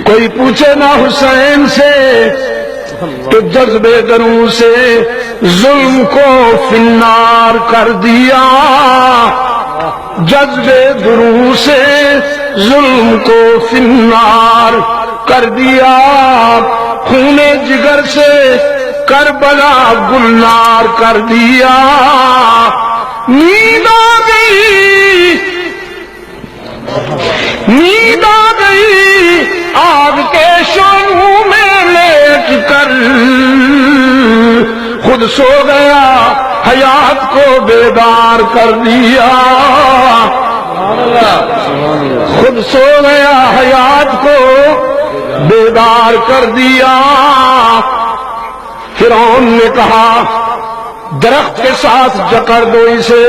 کوئی پوچھے نہ حسین سے کہ جذبے دروں سے ظلم کو فی النار کر دیا، جذبے دروں سے ظلم کو فی النار کر دیا، خون جگر سے کربلا گلنار کر دیا، نیند آ گئی، نیند آ گئی آگ کے شعلوں میں لیٹ کر، خود سو گیا حیات کو بیدار کر دیا، خود سو گیا حیات کو بیدار کر دیا۔ فرعون نے کہا درخت کے ساتھ جکڑ دو اسے،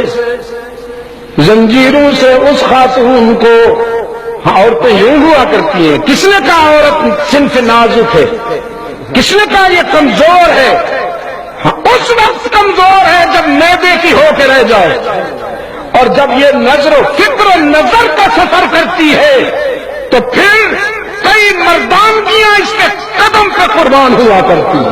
زنجیروں سے اس خاتون کو۔ عورتیں یوں ہوا کرتی ہیں، کس نے کہا عورت صنف نازک ہے، کس نے کہا یہ کمزور ہے؟ اس وقت کمزور ہے جب میدے کی ہو کے رہ جائے، اور جب یہ نظر و فکر و نظر کا سفر کرتی ہے تو پھر کئی مردانگیاں اس کے قدم پہ قربان ہوا کرتی ہیں۔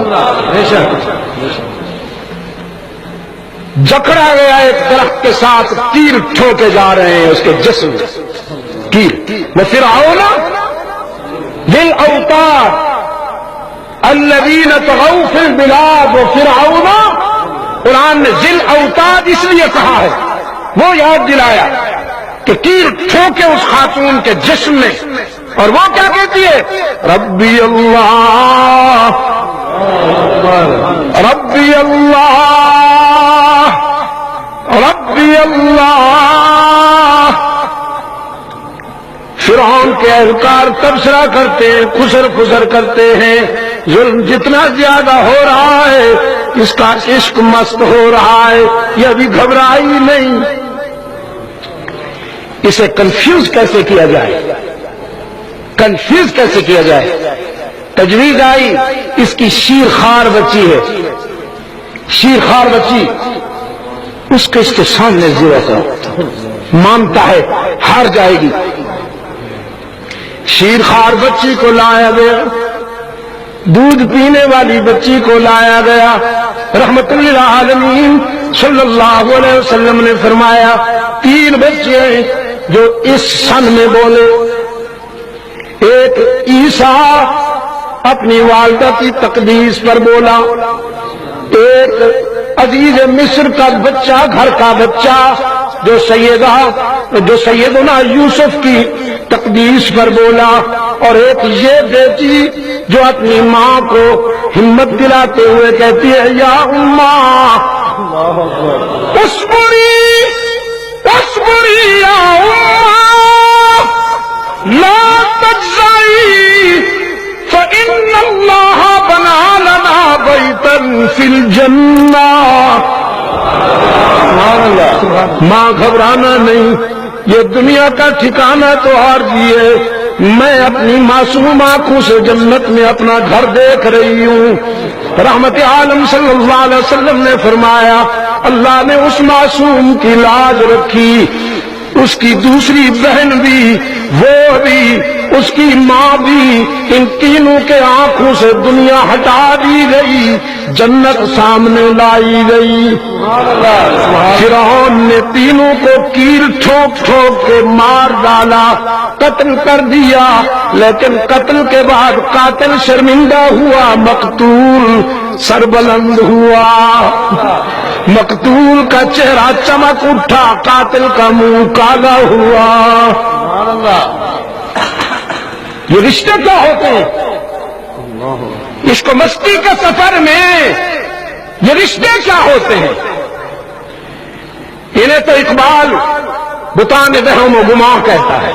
جکڑا گیا ایک درخت کے ساتھ، تیر ٹھوکے جا رہے ہیں اس کے جسم تیر۔ وفرعون ذی الاوتاد الذین طغوا فی البلاد، وفرعون، قرآن نے ذی الاوتاد اس لیے کہا ہے، وہ یاد دلایا کہ تیر ٹھوکے اس خاتون کے جسم میں، اور وہ کیا کہتی ہے؟ ربی اللہ ربی اللہ ربی اللہ۔ فرعون کے اہلکار تبصرہ کرتے ہیں، خسر خسر کرتے ہیں، ظلم جتنا زیادہ ہو رہا ہے اس کا عشق مست ہو رہا ہے، یہ ابھی گھبرائی نہیں۔ اسے کنفیوز کیسے کیا جائے، کنفیوز کیسے کیا جائے؟ تجویز آئی، اس کی شیر خوار بچی ہے، شیر خوار بچی، اس کے سامنے زیرہ سا مانتا ہے ہار جائے گی، شیر خوار بچی کو لایا گیا، دودھ پینے والی بچی کو لایا گیا۔ رحمت للعالمین صلی اللہ علیہ وسلم نے فرمایا 3 بچے ہیں جو اس سن میں بولے، ایک عیسیٰ اپنی والدہ کی تقدیس پر بولا، ایک عزیز مصر کا بچہ، گھر کا بچہ جو سیدنا یوسف کی تقدیس پر بولا، اور ایک یہ بیٹی جو اپنی ماں کو ہمت دلاتے ہوئے کہتی ہے یا اماں اصبری اصبری یا اماں لا تجزعی فإن اللہ بنا لنا بیتا فی الجنہ۔ ماں گھبرانا نہیں، یہ دنیا کا ٹھکانہ تو عارضی ہے، میں اپنی معصوم آنکھوں سے جنت میں اپنا گھر دیکھ رہی ہوں۔ رحمت عالم صلی اللہ علیہ وسلم نے فرمایا اللہ نے اس معصوم کی لاج رکھی، اس کی دوسری بہن بھی، وہ بھی، اس کی ماں بھی، ان تینوں کے آنکھوں سے دنیا ہٹا دی گئی، جنت سامنے لائی گئی۔ فرعون نے تینوں کو کیل ٹھوک ٹھوک کے مار ڈالا، قتل کر دیا، لیکن قتل کے بعد قاتل شرمندہ ہوا، مقتول سربلند ہوا، مقتول کا چہرہ چمک اٹھا، قاتل کا منہ کالا ہوا۔ یہ رشتے کیا ہوتے ہیں؟ عشق و مستی کے سفر میں یہ رشتے کیا ہوتے ہیں؟ انہیں تو اقبال بتان وہم و گماں کہتا ہے۔